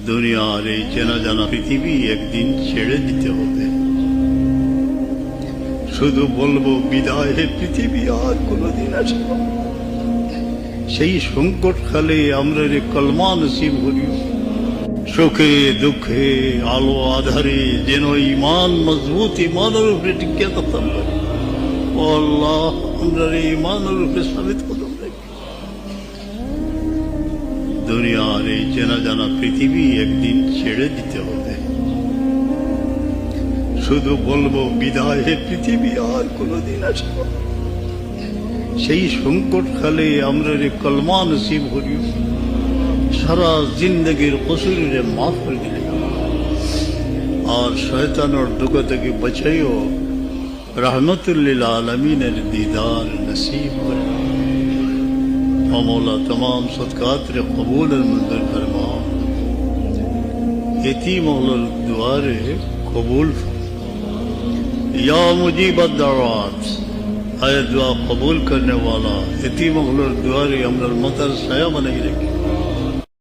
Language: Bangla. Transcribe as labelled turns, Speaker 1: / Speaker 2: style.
Speaker 1: দুনিয়ার এই চেনা জানা পৃথিবী একদিন ছেড়ে দিতে হবে। শুধু বলবো বিদায় হে পৃথিবী, আর কোনদিন আসবো। সেই সংকট কালে আমরা রে কলমা নসিব করিও। সুখে দুঃখে আলো আধারে যেন ইমান মজবুত, ইমানের উপরে টিকে থাকতাম পারি। ও আল্লাহ, আমরা রে ইমানের উপরে সাবিত করতাম পারি। দুনিয়ার এই চেনা জানা পৃথিবী একদিন ছেড়ে দিতে হবে। শুধু বলবো বিদায় হে পৃথিবী, আর কোনদিন আসবো। সেই সংকট কালে আমরা রে কলমা নসিব করিও। সারা জিন্দগির কসুরে মাফ করে দিলে আর শয়তানের দুঃখ থেকে বাঁচাইও। রহমতুল্লিল আলমিনের दीदार नसीब করে। ও মৌলা, तमाम सदकात रे कबूल मंजूर फरमा। यतीम मौलार दुआ रे कबूल या मुजीब दावत, आए दुआ कबूल करने वाला यतीम मौलार दुआ रे हमरा मतर साया बनाई रखे।